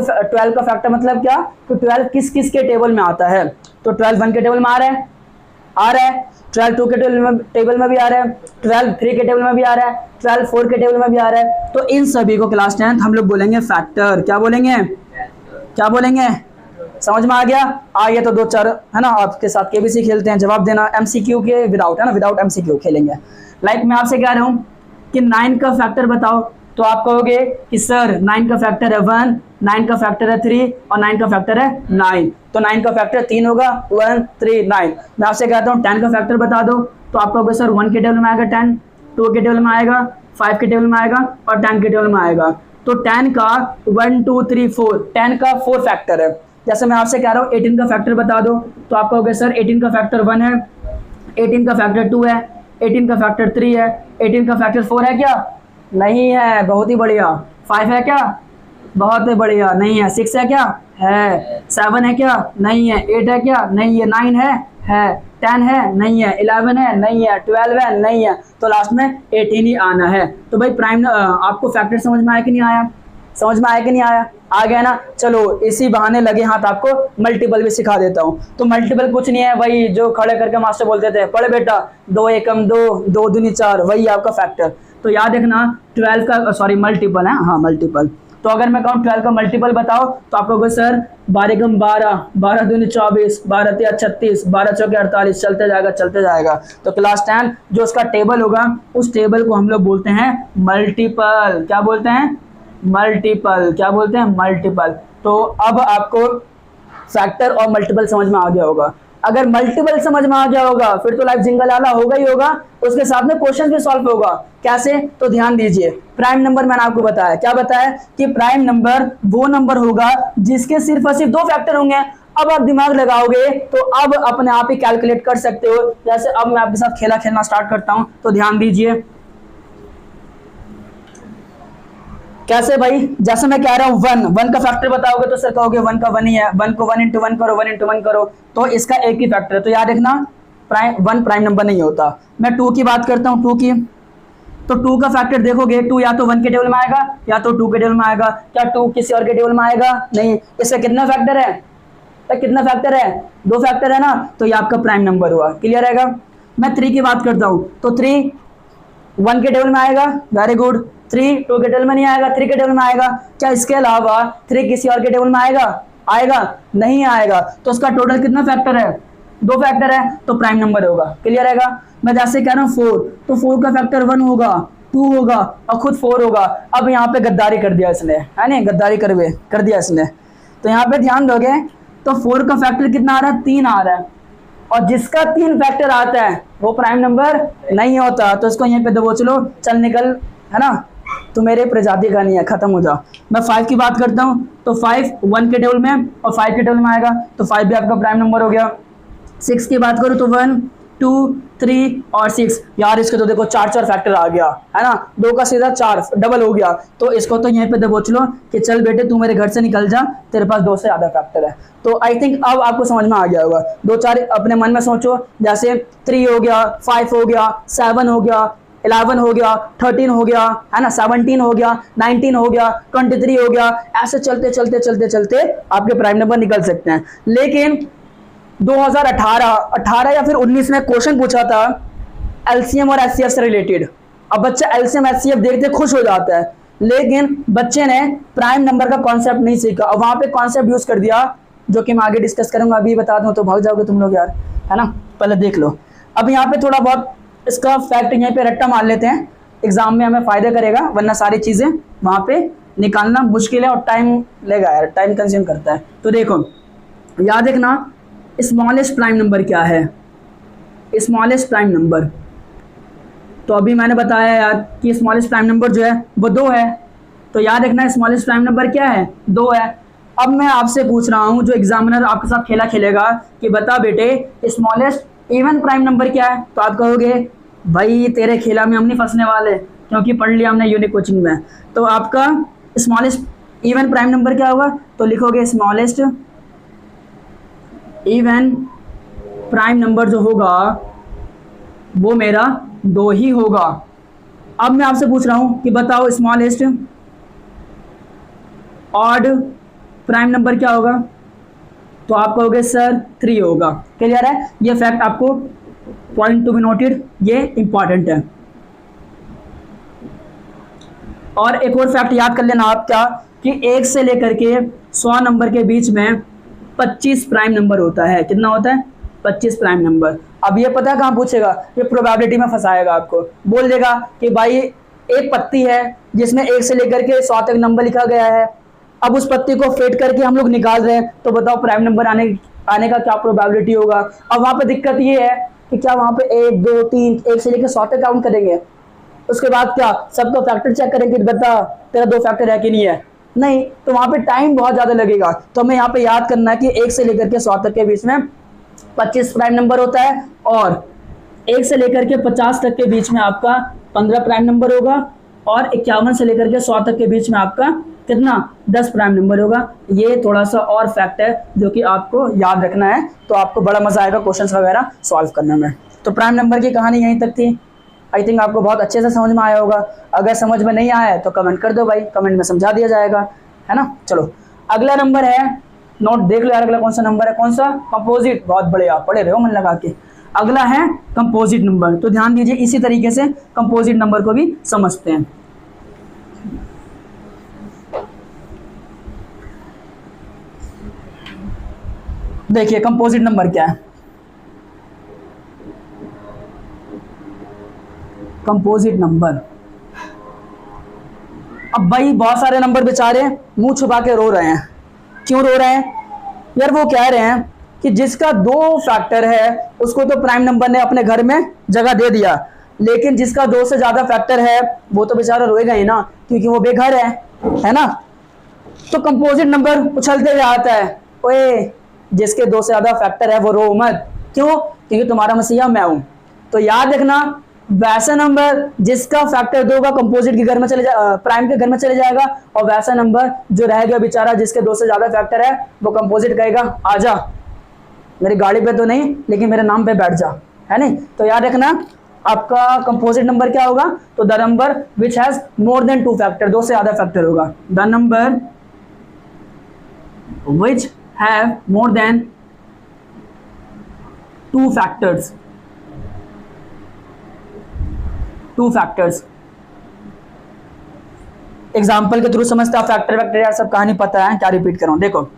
का फैक्टर मतलब क्या, तो 12 किस के टेबल में आता है। तो 12 1 के टेबल में आ रहा है, 12 2 के टेबल में भी आ रहा है, 12 3 के टेबल में भी आ रहा है, 12 4 के टेबल में भी आ रहा है। तो इन सभी को क्लास 10 हम लोग बोलेंगे फैक्टर। क्या बोलेंगे? समझ में आ गया? आइए तो 2-4 है ना आपके साथ केबीसी खेलते हैं, जवाब देना MCQ के विदाउट, है ना, विदाउट MCQ खेलेंगे। लाइक मैं आपसे कह रहा हूँ कि 9 का फैक्टर बताओ, तो आप कहोगे कि सर 9 का फैक्टर है 1, 9 का फैक्टर है 3 और 9 का फैक्टर है 9। तो 9 का फैक्टर 3 होगा, 1 3 9। मैं आपसे कहता हूँ 10 का फैक्टर बता दो, तो आप कहोगे सर 1 के टेबल में आएगा 10, 2 के टेबल में आएगा, 5 के टेबल में आएगा और 10 के टेबल में आएगा। तो 10 का 1 2 3 4, 10 का 4 फैक्टर है। जैसे मैं आपसे कह रहा हूँ 18 का फैक्टर बता दो, तो आप कहोगे सर 18 का फैक्टर 1 है, 18 का फैक्टर 2 है, 18 का फैक्टर 3 है, 18 का फैक्टर 4 है क्या? नहीं है। बहुत ही बढ़िया। 5 है क्या? बहुत ही बढ़िया। नहीं है। 6 है क्या? है। 7 है क्या? नहीं है। 8 है क्या? नहीं है। 9 है। 10 है? नहीं है। 11 है? नहीं है। 12 है? नहीं है। तो लास्ट में 18 ही आना है। तो भाई प्राइम आपको फैक्टर समझ में आया कि नहीं आया? समझ में आया कि नहीं आया? आ गया ना? चलो इसी बहाने लगे हाथ आपको मल्टीपल भी सिखा देता हूँ। तो मल्टीपल कुछ नहीं है, वही जो खड़े करके मास्टर बोलते थे, पढ़े बेटा 2 एकम 2, 2 दूनी 4, वही आपका फैक्टर। तो याद रखना 12 का मल्टीपल है, हाँ मल्टीपल। तो अगर मैं कहूँ 12 का मल्टीपल बताओ तो आप कहोगे सर 12 कम 12, 12 दूनी 24, 12 तिया 36, 12 चौके 48, चलते जाएगा। तो क्लास 10 जो उसका टेबल होगा उस टेबल को हम लोग बोलते हैं मल्टीपल। क्या बोलते हैं? मल्टीपल। क्या बोलते हैं? मल्टीपल। तो अब आपको फैक्टर और मल्टीपल समझ में आ गया होगा। अगर मल्टीपल समझ में आ गया होगा फिर तो लाइफ जिंगल आला होगा ही होगा, उसके साथ में क्वेश्चन भी सॉल्व होगा। कैसे? तो ध्यान दीजिए, प्राइम नंबर मैंने आपको बताया, क्या बताया कि प्राइम नंबर वो नंबर होगा जिसके सिर्फ और सिर्फ 2 फैक्टर होंगे। अब आप दिमाग लगाओगे तो अब अपने आप ही कैलकुलेट कर सकते हो। जैसे अब मैं आपके साथ खेला खेलना स्टार्ट करता हूं, तो ध्यान दीजिए। कैसे भाई? जैसे मैं कह रहा हूँ 1 का फैक्टर बताओगे तो सर कहोगे 1 का 1 ही है, 1 को 1 इंटू 1 करो, 1 इंटू 1 करो, तो इसका एक ही फैक्टर है। तो याद रखना 1 प्राइम नंबर नहीं होता। मैं 2 की बात करता हूँ, 2 की, तो 2 का फैक्टर देखोगे 2 या तो 1 के टेबल में आएगा या तो 2 के टेबल में आएगा। क्या 2 किसी और के टेबल में आएगा? नहीं। इसका कितना फैक्टर है? तो कितना फैक्टर है? 2 फैक्टर है ना, तो ये आपका प्राइम नंबर हुआ। क्लियर रहेगा? मैं 3 की बात करता हूँ, तो 3 1 के टेबल में आएगा, वेरी गुड। 3 2 के टेबल में नहीं आएगा, 3 के टेबल में आएगा। क्या इसके अलावा 3 किसी और के टेबल में आएगा? आएगा? नहीं आएगा। तो उसका टोटल कितना फैक्टर है? 2 फैक्टर है, तो प्राइम नंबर होगा। क्लियर रहेगा? मैं जैसे कह रहा हूँ 4, तो 4 का फैक्टर 1 होगा, 2 होगा और खुद 4 होगा। अब यहाँ पे गद्दारी कर दिया इसने, है ना, गद्दारी कर दिया इसने। तो यहाँ पे ध्यान दोगे तो 4 का फैक्टर कितना आ रहा है? 3 आ रहा है, और जिसका 3 फैक्टर आता है वो प्राइम नंबर नहीं होता। तो इसको यहीं पे दबोच लो, चल निकल, है ना, तो मेरे प्रजाति का नहीं है, खत्म हो जाओ। मैं 5 की बात करता हूँ, तो 5 1 के टेबल में और 5 के टेबल में आएगा, तो 5 भी आपका प्राइम नंबर हो गया। 6 की बात करूँ तो 1 2 3 और 6, यार इसके तो देखो 4 फैक्टर आ गया, है ना, 2 का सीधा 4 डबल हो गया। तो इसको तो यहीं पे दबोच लो कि चल बेटे तू मेरे घर से निकल जा, तेरे पास 2 से ज़्यादा फैक्टर है। तो आई थिंक अब आपको समझ में आ गया होगा। 2-4 अपने मन में सोचो, जैसे 3 हो गया, 5 हो गया, 7 हो गया, 11 हो गया, 13 हो गया, है ना, 17 हो गया, 19 हो गया, 23 हो गया। ऐसे चलते चलते चलते चलते आपके प्राइम नंबर निकल सकते हैं। लेकिन 2018 या फिर 19 में क्वेश्चन पूछा था एलसीएम और एचसीएफ से रिलेटेड। अब बच्चा एलसीएम एचसीएफ देखते खुश हो जाता है, लेकिन बच्चे ने प्राइम नंबर का कॉन्सेप्ट नहीं सीखा और वहां पे कॉन्सेप्ट यूज कर दिया जो कि मैं आगे डिस्कस करूंगा। अभी बता दूं तो भाग जाओगे तुम लोग यार, है ना, पहले देख लो। अब यहाँ पे थोड़ा बहुत इसका फैक्ट यहीं पे रट्टा मार लेते हैं, एग्जाम में हमें फायदा करेगा, वरना सारी चीजें वहां पे निकालना मुश्किल है और टाइम लेगा यार, टाइम कंज्यूम करता है। तो देखो याद रखना, स्मॉलेस्ट प्राइम नंबर क्या है? स्मॉलेस्ट प्राइम नंबर, तो अभी मैंने बताया यार कि स्मॉलेस्ट प्राइम नंबर जो है वो 2 है। तो याद रखना स्मॉलेस्ट प्राइम नंबर क्या है? 2 है। अब मैं आपसे पूछ रहा हूं, जो एग्जामिनर आपके साथ खेला खेलेगा कि बता बेटे स्मॉलेस्ट इवन प्राइम नंबर क्या है, तो आप कहोगे भाई तेरे खेला में हम नहीं फंसने वाले क्योंकि पढ़ लिया हमने यूनिक कोचिंग में। तो आपका स्मॉलेस्ट इवन प्राइम नंबर क्या होगा? तो लिखोगे स्मॉलेस्ट इवन प्राइम नंबर जो होगा वो मेरा 2 ही होगा। अब मैं आपसे पूछ रहा हूं कि बताओ स्मॉलेस्ट ऑड प्राइम नंबर क्या होगा? तो आप कहोगे सर 3 होगा। क्लियर है? ये फैक्ट आपको पॉइंट टू बी नोटेड, ये इंपॉर्टेंट है। और एक और फैक्ट याद कर लेना आप, क्या कि 1 से लेकर के 100 नंबर के बीच में 25 प्राइम नंबर होता है। कितना होता है? 25 प्राइम नंबर। अब ये पता है कहाँ पूछेगा? ये प्रोबेबिलिटी में फंसाएगा आपको, बोल देगा कि भाई एक पत्ती है जिसमें 1 से लेकर के 100 तक नंबर लिखा गया है, अब उस पत्ती को फेट करके हम लोग निकाल रहे हैं, तो बताओ प्राइम नंबर आने का क्या प्रोबेबिलिटी होगा। अब वहां पे दिक्कत ये है कि क्या वहां पे 1 2 3 1 से लेकर 100 तक काउंट करेंगे, उसके बाद क्या सबको फैक्टर चेक करेंगे, बता तेरा 2 फैक्टर है कि नहीं है, नहीं, तो वहां पे टाइम बहुत ज्यादा लगेगा। तो हमें यहाँ पे याद करना है कि 1 से लेकर के 100 तक के बीच में 25 प्राइम नंबर होता है, और 1 से लेकर के 50 तक के बीच में आपका 15 प्राइम नंबर होगा, और 51 से लेकर के 100 तक के बीच में आपका कितना 10 प्राइम नंबर होगा। ये थोड़ा सा और फैक्ट है जो कि आपको याद रखना है, तो आपको बड़ा मजा आएगा क्वेश्चंस वगैरह सॉल्व करने में। तो प्राइम नंबर की कहानी यहीं तक थी। आई थिंक आपको बहुत अच्छे से समझ में आया होगा। अगर समझ में नहीं आया है तो कमेंट कर दो भाई, कमेंट में समझा दिया जाएगा, है ना। चलो अगला नंबर है, नोट देख लो यार, अगला कौन सा नंबर है? कौन सा? कंपोजिट। बहुत बढ़िया, पढ़े रहे हो मन लगा के। अगला है कंपोजिट नंबर। तो ध्यान दीजिए, इसी तरीके से कंपोजिट नंबर को भी समझते हैं। देखिए कंपोजिट नंबर क्या है, कंपोजिट नंबर। अब भाई बहुत सारे नंबर बेचारे मुंह छुपा के रो रहे हैं। क्यों रो रहे हैं यार? वो कह रहे हैं कि जिसका 2 फैक्टर है उसको तो प्राइम नंबर ने अपने घर में जगह दे दिया, लेकिन जिसका 2 से ज्यादा फैक्टर है वो तो बेचारा रोएगा ही ना, क्योंकि वो बेघर है ना। तो कंपोजिट नंबर उछलते हुए आता है, ओए जिसके 2 से ज्यादा फैक्टर है वो रो मत। क्यों? क्योंकि तुम्हारा मसीहा मैं हूं। तो याद रखना, वैसा नंबर जिसका फैक्टर 2 का कंपोजिट के घर में चले प्राइम के घर में चले जाएगा, और वैसा नंबर जो रह गया बेचारा जिसके 2 से ज्यादा फैक्टर है वो कंपोजिट कहेगा आजा, मेरी गाड़ी पे तो नहीं लेकिन मेरे नाम पे बैठ जा, है नहीं। तो याद रखना आपका कंपोजिट नंबर क्या होगा, तो the number which has more than 2 factor, 2 से ज्यादा फैक्टर होगा। The number which have more than 2 factors, 2 factors. Example के थ्रू समझता, फैक्टर वैक्टर यार सब कहानी पता है, क्या रिपीट करूं। देखो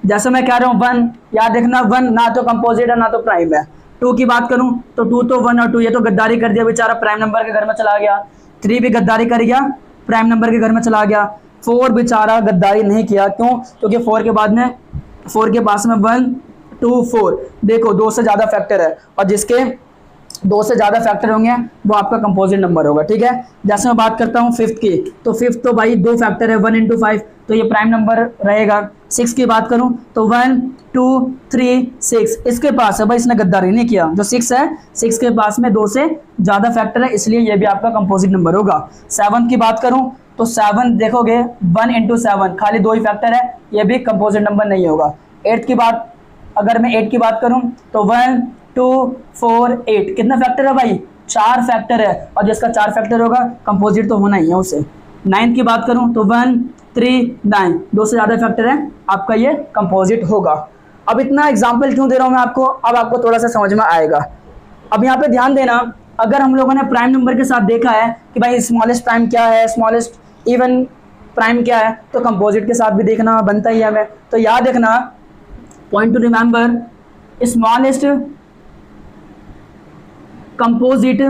जैसे मैं कह रहा हूं 1, याद देखना 1 ना तो कंपोजिट है ना तो प्राइम है। 2 की बात करूं तो 2 तो 1 और 2 ये तो गद्दारी कर दिया बेचारा, प्राइम नंबर के घर में चला गया। 3 भी गद्दारी कर गया, प्राइम नंबर के घर में चला गया। 4 बेचारा गद्दारी नहीं किया, क्यों? क्योंकि 4 के बाद में 4 के पास में 1 2 4, देखो 2 से ज्यादा फैक्टर है, और जिसके 2 से ज्यादा फैक्टर होंगे वो आपका कंपोजिट नंबर होगा। ठीक है, जैसे मैं बात करता हूँ 5th की, तो 5th तो भाई 2 फैक्टर है, 1 × 5, तो ये प्राइम नंबर रहेगा। 6 की बात करूं तो 1 2 3 6, इसके पास है भाई, इसने गद्दारी नहीं किया। जो 6 है, 6 के पास में 2 से ज्यादा फैक्टर है, इसलिए ये भी आपका कंपोजिट नंबर होगा। 7 की बात करूं तो 7 देखोगे 1 × 7, खाली 2 ही फैक्टर है, ये भी कंपोजिट नंबर नहीं होगा। 8 की बात, अगर मैं 8 की बात करूं तो 1 2 4 8, कितना फैक्टर है भाई? 4 फैक्टर है, और जिसका 4 फैक्टर होगा कंपोजिट तो होना ही है उसे। 9 की बात करूं तो 1 3 9, 2 से ज्यादा फैक्टर है, आपका ये कंपोजिट होगा। अब इतना एग्जाम्पल क्यों दे रहा हूं मैं आपको, अब आपको थोड़ा सा समझ में आएगा। अब यहाँ पे ध्यान देना, अगर हम लोगों ने प्राइम नंबर के साथ देखा है कि भाई स्मॉलेस्ट प्राइम क्या है, स्मॉलेस्ट इवन प्राइम क्या है, तो कंपोजिट के साथ भी देखना बनता ही है हमें। तो याद रखना, point two remember, smallest composite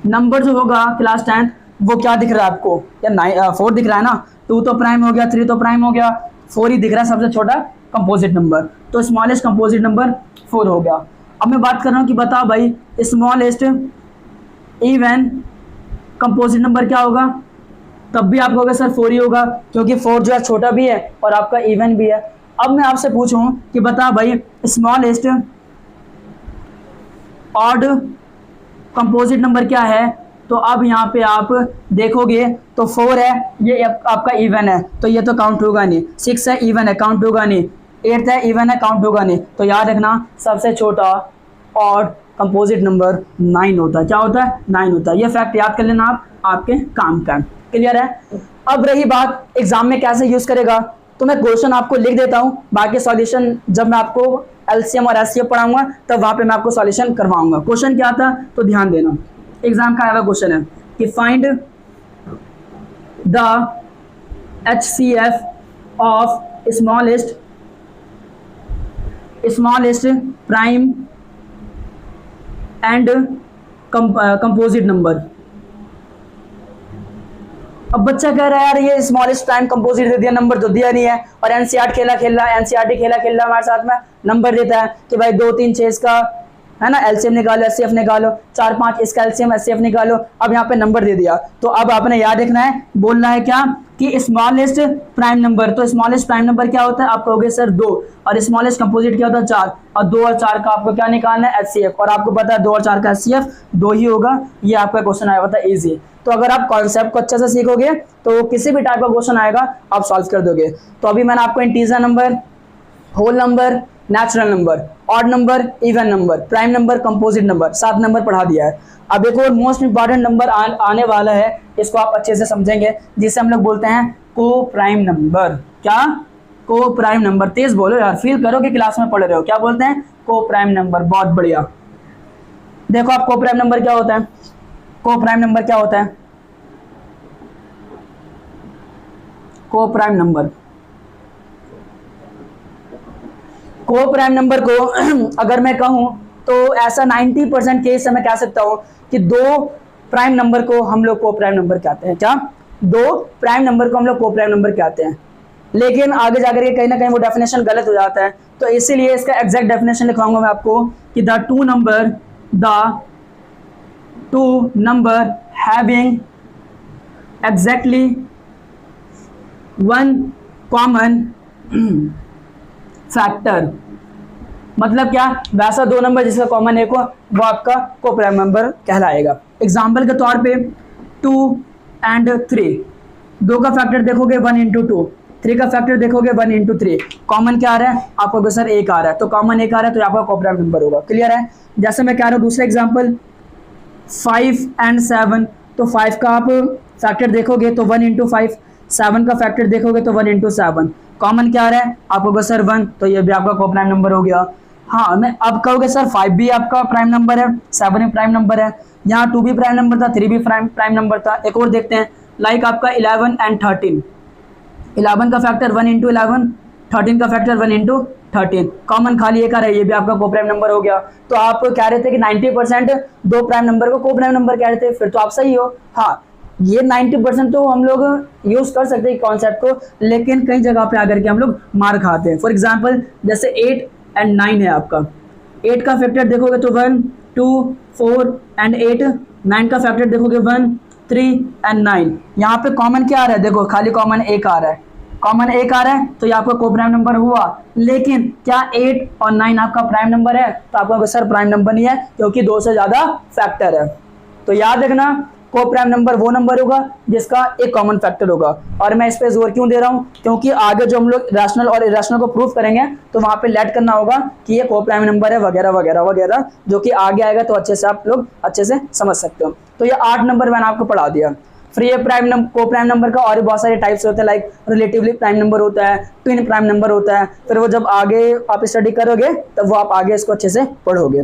number जो होगा क्लास 10th, वो क्या दिख रहा है आपको? या 4 दिख रहा है ना, 2 तो प्राइम हो गया, 3 तो प्राइम हो गया, 4 ही दिख रहा है सबसे छोटा कंपोजिट नंबर, तो स्मॉलेस्ट कंपोजिट नंबर 4 हो गया। अब मैं बात कर रहा हूँ कि बता भाई स्मॉलेस्ट इवन कंपोजिट नंबर क्या होगा, तब भी आप कहोगे सर 4 ही होगा, क्योंकि 4 जो है छोटा भी है और आपका इवन भी है। अब मैं आपसे पूछूं कि बता भाई स्मॉलेस्ट ऑड कंपोजिट नंबर क्या है, तो अब यहाँ पे आप देखोगे तो 4 है, ये आपका इवन है, तो ये तो काउंट होगा नहीं। 6 है, इवन है, काउंट होगा नहीं। 8 है, इवन है, काउंट होगा नहीं। तो याद रखना सबसे छोटा ऑड कंपोजिट नंबर 9 होता है। क्या होता है? 9 होता है। ये फैक्ट याद कर लेना आप, आपके काम का। क्लियर है? अब रही बात एग्जाम में कैसे यूज करेगा, तो मैं क्वेश्चन आपको लिख देता हूँ, बाकी सॉल्यूशन जब मैं आपको एलसीएम और एचसीएफ पढ़ाऊंगा तब वहां पे मैं आपको सॉल्यूशन करवाऊंगा। क्वेश्चन क्या था तो ध्यान देना, एग्जाम का आया क्वेश्चन है कि find the HCF of smallest prime and composite number. अब बच्चा कह रहा है यार ये स्मॉलेस्ट प्राइम कंपोजिट दे दिया, नंबर तो दिया नहीं है, और एनसीईआरटी खेला हमारे साथ में नंबर देता है कि भाई 2 3 6 इसका है ना एलसीएम निकालो, एचसीएफ निकालो, 4 5 इसका एलसीएम एचसीएफ निकालो। अब यहाँ पे नंबर दे दिया, तो अब आपने याद रखना है, बोलना है क्या कि स्मॉलेस्ट प्राइम नंबर। तो स्मॉलेस्ट प्राइम नंबर क्या होता है? आप कहोगे सर 2, और स्मॉलेस्ट कंपोजिट क्या होता है? 4, और 2 और 4 का आपको क्या निकालना है? एचसीएफ, और आपको पता है 2 और 4 का एचसीएफ 2 ही होगा। ये आपका क्वेश्चन आया होता है इजी। तो अगर आप कॉन्सेप्ट को अच्छे से सीखोगे तो किसी भी टाइप का क्वेश्चन आएगा आप सॉल्व कर दोगे। तो अभी मैंने आपको integer number, whole number, natural number, odd number, even number, prime number, composite number 7 number पढ़ा दिया है। अब एक और मोस्ट इंपॉर्टेंट नंबर आने वाला है, इसको आप अच्छे से समझेंगे, जिसे हम लोग बोलते हैं को प्राइम नंबर। क्या? को प्राइम नंबर। तेज बोलो यार, फील करो कि क्लास में पढ़ रहे हो। क्या बोलते हैं? को प्राइम नंबर। बहुत बढ़िया। देखो आप को प्राइम नंबर क्या होता है, को प्राइम नंबर क्या होता है? को प्राइम नंबर को प्राइम नंबर को अगर मैं कहूं तो ऐसा 90% केस से मैं कह सकता हूं कि दो प्राइम नंबर को हम लोग को प्राइम नंबर कहते हैं। क्या? दो प्राइम नंबर को हम लोग को प्राइम नंबर कहते हैं। लेकिन आगे जाकर के कहीं ना कहीं वो डेफिनेशन गलत हो जाता है, तो इसीलिए इसका एग्जैक्ट डेफिनेशन लिखवाऊंगा मैं आपको कि the two number having exactly one common factor. मतलब क्या? वैसा दो नंबर जिसका कॉमन एक हो वो आपका को प्राइम नंबर कहलाएगा। एग्जाम्पल के तौर पे 2 and 3, 2 का फैक्टर देखोगे 1 into 2, 3 का फैक्टर देखोगे 1 into 3, कॉमन क्या आ रहा है आपको? सर एक आ रहा है, तो कॉमन एक आ रहा है तो आपका को प्राइम नंबर होगा। क्लियर है? जैसे मैं कह रहा हूँ दूसरा एग्जाम्पल 5 and 7, तो 5 का आप फैक्टर देखोगे तो 1 into 5, 7 का फैक्टर देखोगे तो 1 into 7, कॉमन क्या आ रहा है आपको? सर 1, तो ये भी आपका को प्राइम नंबर हो गया। हाँ, मैं अब कहोगे सर 5 भी आपका प्राइम नंबर है, 7 भी प्राइम नंबर है, यहाँ 2 भी प्राइम नंबर था, 3 भी प्राइम नंबर था। एक और देखते हैं, लाइक आपका 11 and 13, 11 का फैक्टर 1 into 11, 13 का फैक्टर 1 into 13, कॉमन खाली एक आ रहा है, ये भी आपका को प्राइम नंबर हो गया। तो आप कह रहे थे कि 90% दो प्राइम नंबर को प्राइम नंबर कह रहे थे, फिर तो आप सही हो। हाँ, ये 90% तो हम लोग यूज कर सकते हैं कॉन्सेप्ट को, लेकिन कई जगह पे आकर के हम लोग मार खाते हैं। फॉर एग्जाम्पल जैसे 8 and 9 है आपका, 8 का फैक्टर देखोगे तो 1, 2, 4 and 8, 9 का फैक्टर देखोगे 1, 3 and 9। यहाँ पे कॉमन क्या आ रहा है? देखो खाली कॉमन एक आ रहा है, कॉमन एक आ रहा है तो ये आपका को प्राइम नंबर हुआ। लेकिन क्या 8 और 9 आपका प्राइम नंबर है? तो आपका सर प्राइम नंबर नहीं है, क्योंकि 2 से ज्यादा फैक्टर है। तो याद रखना, को प्राइम नंबर वो नंबर होगा जिसका एक कॉमन फैक्टर होगा। और मैं इस पे जोर क्यों दे रहा हूँ? क्योंकि आगे जो हम लोग रैशनल और इरेशनल को प्रूव करेंगे तो वहां पे लेट करना होगा कि ये को प्राइम नंबर है वगैरह वगैरह वगैरह, जो कि आगे आएगा तो अच्छे से आप लोग अच्छे से समझ सकते हो। तो ये 8 नंबर मैंने आपको पढ़ा दिया। फिर ये को प्राइम नंबर का और भी बहुत सारे टाइप्स होते हैं, लाइक रिलेटिवली प्राइम नंबर होता है, ट्विन प्राइम नंबर होता है। फिर वो जब आगे आप स्टडी करोगे तब वो आप आगे इसको अच्छे से पढ़ोगे।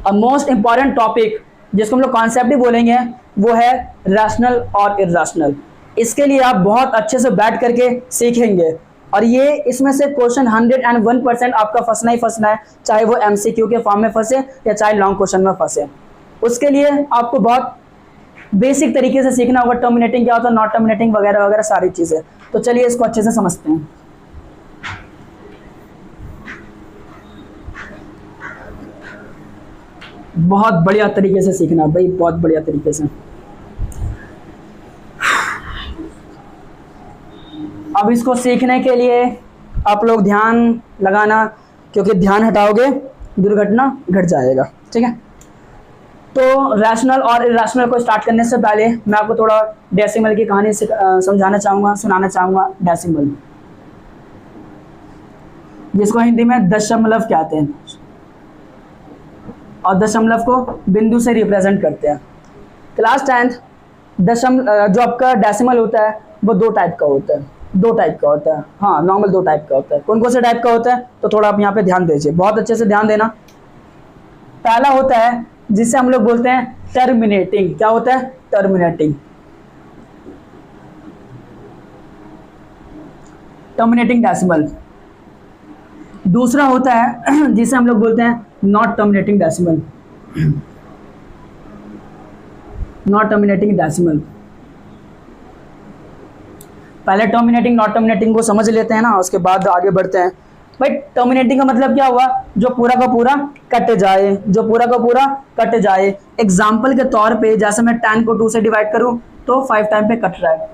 अब मोस्ट इंपॉर्टेंट टॉपिक जिसको हम लोग कॉन्सेप्ट ही बोलेंगे वो है रैशनल और इर्रेशनल। इसके लिए आप बहुत अच्छे से बैठ करके सीखेंगे, और ये इसमें से क्वेश्चन 101% आपका फंसना ही फंसना है, चाहे वो एमसीक्यू के फॉर्म में फंसे या चाहे लॉन्ग क्वेश्चन में फंसे। उसके लिए आपको बहुत बेसिक तरीके से सीखना होगा, टर्मिनेटिंग क्या होता है, नॉट टर्मिनेटिंग वगैरह वगैरह सारी चीजें। तो चलिए इसको अच्छे से समझते हैं। बहुत बढ़िया तरीके से सीखना भाई, बहुत बढ़िया तरीके से। अब इसको सीखने के लिए आप लोग ध्यान लगाना, क्योंकि ध्यान हटाओगे दुर्घटना घट जाएगा। ठीक है, तो रैशनल और इरेशनल को स्टार्ट करने से पहले मैं आपको थोड़ा डेसिमल की कहानी समझाना चाहूँगा, सुनाना चाहूँगा। डेसिमल, जिसको हिंदी में दशमलव कहते हैं, और दशमलव को बिंदु से रिप्रेजेंट करते हैं। क्लास 10th जो आपका डेसिमल होता है वो दो टाइप का होता है, हाँ नॉर्मल 2 टाइप का होता है। कौन कौन से टाइप का होता है? तो थोड़ा आप यहाँ पे ध्यान दीजिए, बहुत अच्छे से ध्यान देना। पहला होता है जिसे हम लोग बोलते हैं टर्मिनेटिंग। क्या होता है? Terminating decimal. दूसरा होता है जिसे हम लोग बोलते हैं नॉट टर्मिनेटिंग डेसिमल। पहले टर्मिनेटिंग नॉट टर्मिनेटिंग को समझ लेते हैं ना, उसके बाद आगे बढ़ते हैं। भाई टर्मिनेटिंग का मतलब क्या हुआ? जो पूरा का पूरा कट जाए। एग्जाम्पल के तौर पे जैसे मैं 10 को 2 से डिवाइड करूं तो 5 टाइम पे कट रहा है।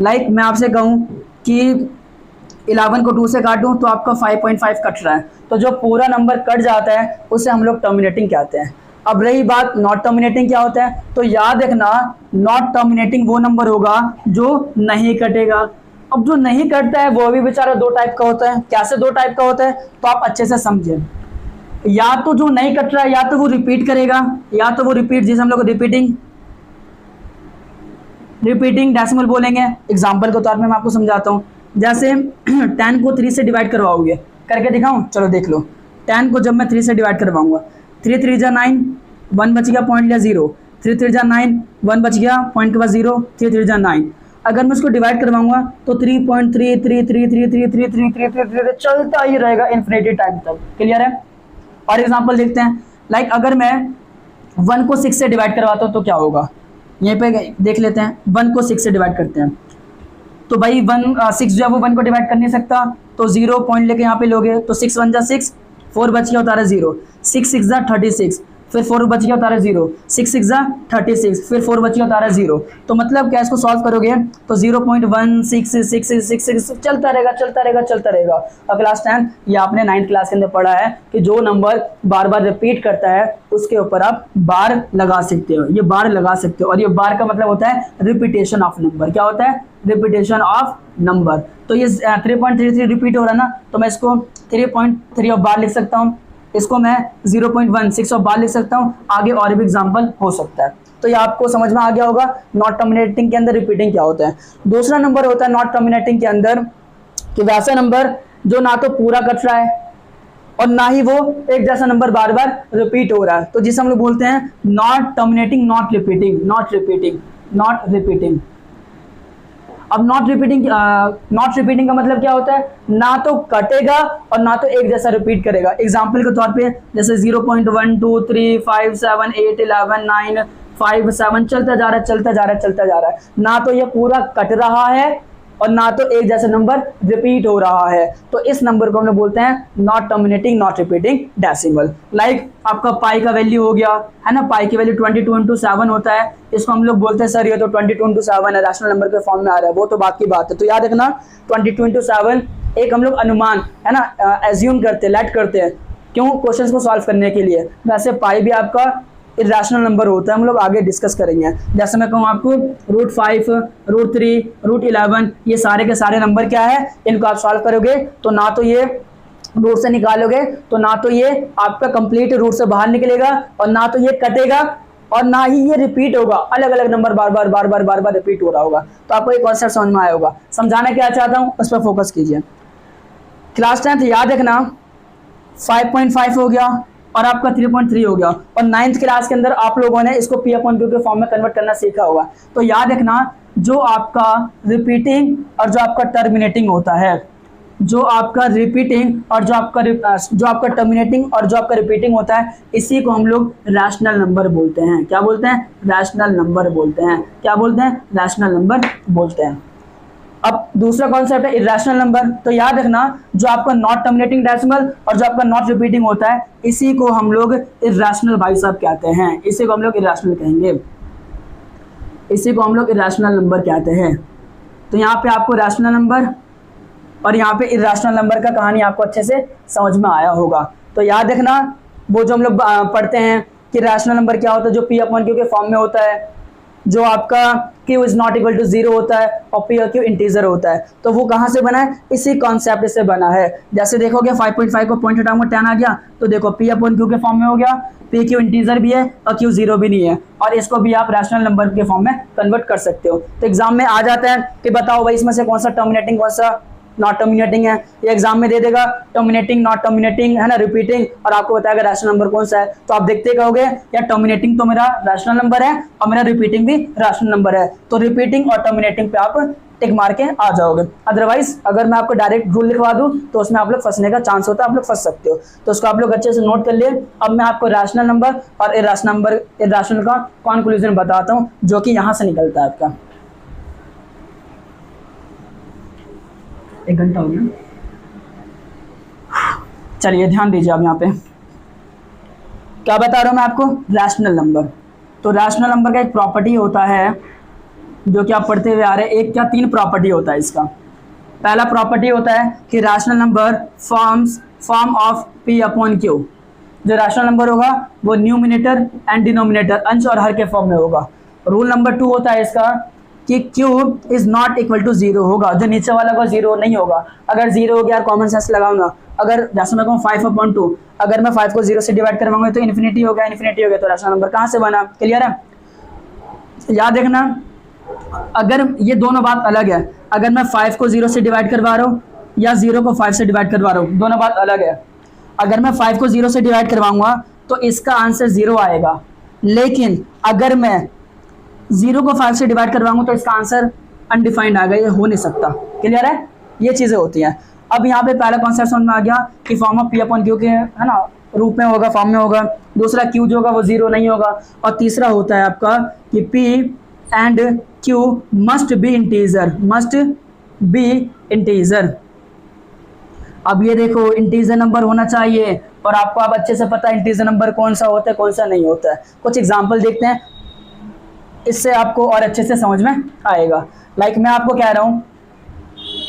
लाइक मैं आपसे कहूं कि 11 को 2 से काटूं तो आपका 5.5 कट रहा है। तो जो पूरा नंबर कट जाता है उसे हम लोग टर्मिनेटिंग कहते हैं। अब रही बात नॉट टर्मिनेटिंग क्या होता है, तो याद रखना नॉट टर्मिनेटिंग वो नंबर होगा जो नहीं कटेगा। अब जो नहीं कटता है वो भी बेचारा 2 टाइप का होता है। कैसे 2 टाइप का होता है? तो आप अच्छे से समझें। या तो जो नहीं कट रहा है या तो वो रिपीट करेगा, या तो वो रिपीट, जिसे हम लोग रिपीटिंग डेसिमल बोलेंगे। एग्जाम्पल के तौर पे मैं आपको समझाता हूँ। जैसे 10 को 3 से डिवाइड करवाओगे, करके दिखाऊं? चलो देख लो। 10 को जब मैं 3 से डिवाइड करवाऊंगा, 3 3 जा 9, 1 बच गया, पॉइंट लिया 0, 3 3 जा 9, 1 बच गया, पॉइंट के बाद 0, 3 3 जा 9। अगर मैं इसको डिवाइड करवाऊंगा तो 3.33333333 चलता ही रहेगा इन्फिनिटी टाइम तक। क्लियर है? और एग्जांपल देखते हैं, लाइक अगर मैं 1 को 6 से डिवाइड करवाता हूँ तो क्या होगा, यहीं पे देख लेते हैं। 1 को 6 से डिवाइड करते हैं तो भाई 6 जो है वो 1 को डिवाइड कर नहीं सकता, तो 0 पॉइंट लेके यहाँ पे लोगे तो 6 1 जा 6, 4 बच गया उतारा 0, 6 6 जा 36, फिर 4 बच गया उतारा 0, 6 6 जा 36, फिर 4 बच गया उतारा 0। तो मतलब क्या, इसको सॉल्व करोगे तो 0.166666 चलता रहेगा। और क्लास 10 ये आपने 9th क्लास के अंदर पढ़ा है कि जो नंबर बार बार रिपीट करता है उसके ऊपर आप बार लगा सकते हो, ये बार लगा सकते हो। और ये बार का मतलब होता है रिपीटेशन ऑफ नंबर। क्या होता है? Repetition of number. तो ये 3.33 रिपीट हो रहा है ना, तो मैं इसको 3.3 ऑफ बार लिख सकता हूँ, इसको मैं 0.16 ऑफ बार लिख सकता हूँ। आगे और भी एग्जाम्पल हो सकता है। तो ये आपको समझ में आ गया होगा नॉट टर्मिनेटिंग के अंदर रिपीटिंग क्या होता है। दूसरा नंबर होता है नॉट टर्मिनेटिंग के अंदर कि वैसा नंबर जो ना तो पूरा कट रहा है और ना ही वो एक जैसा नंबर बार बार रिपीट हो रहा है, तो जिसे हम लोग बोलते हैं नॉट टर्मिनेटिंग नॉट रिपीटिंग। अब नॉट रिपीटिंग का मतलब क्या होता है, ना तो कटेगा और ना तो एक जैसा रिपीट करेगा। एग्जाम्पल के तौर पे जैसे 0.1 2 3 5 7 8 11 9 5 7 चलता जा रहा है, ना तो ये पूरा कट रहा है और ना तो एक जैसा नंबर रिपीट हो रहा है। तो इस नंबर को हम लोग बोलते हैं not terminating not repeating decimal. Like आपका पाई का वैल्यू हो गया है ना, पाई की वैल्यू 22 into 7 होता है, इसको हम लोग बोलते हैं सर ये तो 22 into 7 है, रैशनल नंबर के फॉर्म में आ रहा है, वो तो बात की बात है। तो याद रखना 22 into 7 एक हम लोग अनुमान है ना एज्यूम करते हैं, लेट करते हैं, क्यों? क्वेश्चंस को सॉल्व करने के लिए। वैसे पाई भी आपका इरेशनल नंबर होता है, हम लोग आगे डिस्कस करेंगे। जैसे मैं कहूँ आपको √5 √3 √11 ये सारे के सारे नंबर क्या है, इनको आप सॉल्व करोगे तो ना तो ये रूट से निकालोगे तो ना तो ये आपका कंप्लीट रूट से बाहर निकलेगा और ना तो ये कटेगा और ना ही ये रिपीट होगा, अलग अलग नंबर बार बार रिपीट हो रहा होगा। तो आपको एक कॉन्सेप्ट समझ में आया होगा। समझाना क्या चाहता हूँ उस पर फोकस कीजिए। क्लास 10th याद रखना 5.5 हो गया और आपका 3.3 हो गया, और 9th क्लास के अंदर आप लोगों ने इसको P/Q के फॉर्म में कन्वर्ट करना सीखा होगा। तो याद रखना जो आपका रिपीटिंग और जो आपका टर्मिनेटिंग होता है, जो आपका रिपीटिंग और जो आपका टर्मिनेटिंग और जो आपका रिपीटिंग होता है, इसी को हम लोग रैशनल नंबर बोलते हैं। क्या बोलते हैं? रैशनल नंबर बोलते हैं। क्या बोलते हैं? रैशनल नंबर बोलते हैं। अब दूसरा कॉन्सेप्ट है इरेशनल नंबर। तो याद रखना जो आपका नॉट टर्मिनेटिंग डेसिमल और जो आपका नॉट रिपीटिंग होता है, इसी को हम लोग इरेशनल भाई साहब कहते हैं, इसी को हम लोग इरेशनल कहेंगे, इसी को हम लोग इरेशनल नंबर कहते हैं। तो यहाँ पे आपको रैशनल नंबर और यहाँ पे इरेशनल नंबर का कहानी आपको अच्छे से समझ में आया होगा। तो याद रखना वो जो हम लोग पढ़ते हैं कि रैशनल नंबर क्या होता है, जो P/Q के फॉर्म में होता है, जो आपका Q is not equal to 0 होता है और P/Q इंटीजर होता है। तो वो कहाँ से बना है? इसी कॉन्सेप्ट से बना है। जैसे देखोगे 5.5 को पॉइंट हटाऊंगा 10 आ गया, तो देखो P/Q के फॉर्म में हो गया, P/Q इंटीजर भी है और Q 0 भी नहीं है, और इसको भी आप रैशनल नंबर के फॉर्म में कन्वर्ट कर सकते हो। तो एग्जाम में आ जाता है कि बताओ भाई इसमें से कौन सा टर्मिनेटिंग कौन सा नॉट टर्मिनेटिंग है। ये एग्जाम में दे देगा टर्मिनेटिंग नॉट टर्मिनेटिंग है ना, रिपीटिंग, और आपको बताएगा रैशनल नंबर कौन सा है। तो आप देखते कहोगे यार टर्मिनेटिंग तो मेरा रैशनल नंबर है और मेरा रिपीटिंग भी रैशनल नंबर है, तो रिपीटिंग और टर्मिनेटिंग पे आप टिक मार के आ जाओगे। अदरवाइज अगर मैं आपको डायरेक्ट रूल लिखवा दूं तो उसमें आप लोग फंसने का चांस होता है, आप लोग फंस सकते हो। तो उसको आप लोग अच्छे से नोट कर लिए। अब मैं आपको रैशनल नंबर और इरेशनल का कंक्लूजन बताता हूँ जो कि यहाँ से निकलता है आपका। 1 घंटा हो गया, चलिए ध्यान दीजिए। अब यहाँ पे क्या बता रहा हूँ मैं आपको, रैशनल नंबर। तो रैशनल नंबर का एक प्रॉपर्टी होता है जो कि आप पढ़ते हुए आ रहे हैं, 1 क्या 3 प्रॉपर्टी होता है इसका। पहला प्रॉपर्टी होता है कि rational number form of P/Q। जो रैशनल नंबर होगा वो न्यूमिनेटर एंड डिनोमिनेटर, अंश और हर के फॉर्म में होगा। रूल नंबर 2 होता है इसका कि Q is not equal to 0 होगा, जो नीचे वाला को 0 नहीं होगा। अगर 0 हो गया, कॉमन सेंस लगाऊंगा, अगर जैसे मैं कहूँ 5/2, अगर मैं 5 को 0 से डिवाइड करवाऊंगा तो इन्फिनिटी हो गया, तो रैशनल नंबर कहाँ से बना? क्लियर है? याद रखना अगर ये दोनों बात अलग है, अगर मैं 5 को 0 से डिवाइड करवा रहा हूँ या 0 को 5 से डिवाइड करवा रहा हूँ, दोनों बात अलग है। अगर मैं 5 को 0 से डिवाइड करवाऊंगा तो इसका आंसर 0 आएगा, लेकिन अगर मैं 0 को 5 से डिवाइड करवाऊंगा तो इसका आंसर अनडिफाइंड आ गया, ये हो नहीं सकता। क्लियर है, ये चीज़ें होती हैं। अब यहाँ पे पहला कॉन्सेप्ट समझ में आ गया कि form of P upon Q के है ना रूप में होगा, फॉर्म में होगा। दूसरा क्यू जो होगा वो जीरो नहीं होगा। और तीसरा होता है आपका कि P and Q must be integer, must be integer. अब ये देखो इंटीजर नंबर होना चाहिए, और आपको अब अच्छे से पता है इंटीजर नंबर कौन सा होता है कौन सा नहीं होता है। कुछ एग्जांपल देखते हैं, इससे आपको और अच्छे से समझ में आएगा। लाइक मैं आपको कह रहा हूँ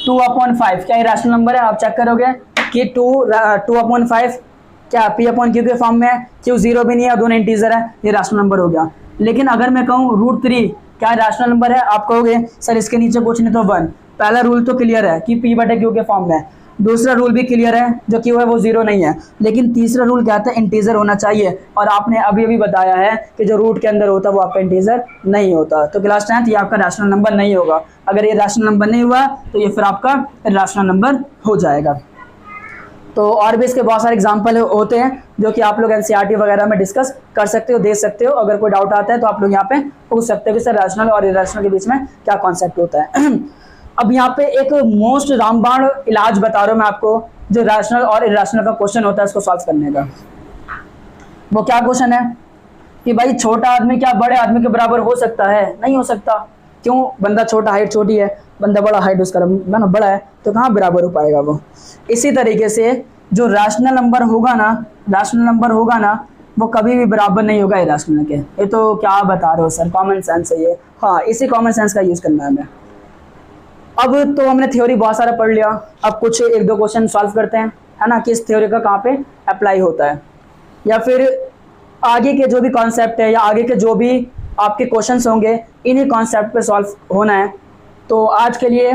2/5 क्या रैशनल नंबर है, आप चेक करोगे कि 2/5 क्या पी अपॉन क्यू के फॉर्म में है, क्यू जीरो भी नहीं है, दोनों इंटीजर है, ये रैशनल नंबर हो गया। लेकिन अगर मैं कहूँ √3 क्या रैशनल नंबर है, आप कहोगे सर इसके नीचे कुछ नहीं तो 1। पहला रूल तो क्लियर है कि पी बटे क्यू के फॉर्म में है, दूसरा रूल भी क्लियर है जो क्यू है वो जीरो नहीं है, लेकिन तीसरा रूल कहता है इंटीजर होना चाहिए। और आपने अभी अभी बताया है कि जो रूट के अंदर होता है वो आपका इंटीजर नहीं होता। तो क्लास 10th ये आपका रैशनल नंबर नहीं होगा। अगर ये रैशनल नंबर नहीं हुआ तो ये फिर आपका रैशनल नंबर हो जाएगा। तो और भी इसके बहुत सारे एग्जाम्पल होते हैं जो कि आप लोग एनसीईआरटी वगैरह में डिस्कस कर सकते हो, दे सकते हो। अगर कोई डाउट आता है तो आप लोग यहाँ पे पूछ सकते हो कि सर रैशनल और इरेशनल के बीच में क्या कॉन्सेप्ट होता है। अब यहाँ पे एक मोस्ट रामबाण इलाज बता रहा हूँ मैं आपको, जो रैशनल और इरेशनल का क्वेश्चन होता है उसको सॉल्व करने का। वो क्या क्वेश्चन है कि भाई छोटा आदमी क्या बड़े आदमी के बराबर हो सकता है? नहीं हो सकता। क्यों? बंदा छोटा, हाइट छोटी है, बंदा बड़ा, हाइट उसका ना बड़ा है, तो कहाँ बराबर हो पाएगा वो। इसी तरीके से जो रैशनल नंबर होगा ना, रैशनल नंबर होगा ना, वो कभी भी बराबर नहीं होगा इरेशनल के। ये तो क्या बता रहे हो सर, कॉमन सेंस है ये। हाँ, इसी कॉमन सेंस का यूज करना है हमें। अब तो हमने थ्योरी बहुत सारा पढ़ लिया, अब कुछ एक दो क्वेश्चन सॉल्व करते हैं, है ना, कि इस थ्योरी का कहाँ पे अप्लाई होता है, या फिर आगे के जो भी कॉन्सेप्ट है या आगे के जो भी आपके क्वेश्चंस होंगे इन्हीं कॉन्सेप्ट पे सॉल्व होना है। तो आज के लिए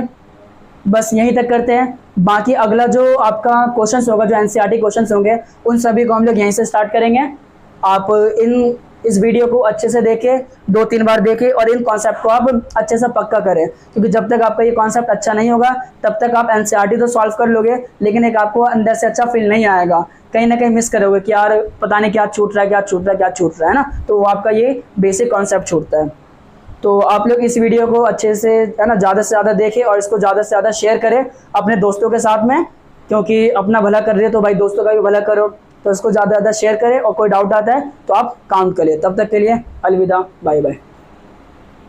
बस यहीं तक करते हैं। बाकी अगला जो आपका क्वेश्चंस होगा, जो एनसीईआरटी क्वेश्चंस होंगे, उन सभी को हम लोग यहीं से स्टार्ट करेंगे। आप इस वीडियो को अच्छे से देखें, 2-3 बार देखें, और इन कॉन्सेप्ट को आप अच्छे से पक्का करें, क्योंकि जब तक आपका ये कॉन्सेप्ट अच्छा नहीं होगा तब तक आप एनसीईआरटी तो सॉल्व कर लोगे, लेकिन एक आपको अंदर से अच्छा फील नहीं आएगा, कहीं ना कहीं मिस करोगे कि यार पता नहीं क्या छूट रहा है, क्या छूट रहा है, क्या छूट रहा है ना। तो आपका ये बेसिक कॉन्सेप्ट छूटता है। तो आप लोग इस वीडियो को अच्छे से, है ना, ज़्यादा से ज़्यादा देखें और इसको ज़्यादा से ज़्यादा शेयर करें अपने दोस्तों के साथ में, क्योंकि अपना भला कर रहे हो तो भाई दोस्तों का भी भला करो। तो इसको ज़्यादा से ज़्यादा शेयर करें, और कोई डाउट आता है तो आप काउंट करें। तब तक के लिए अलविदा, बाय बाय।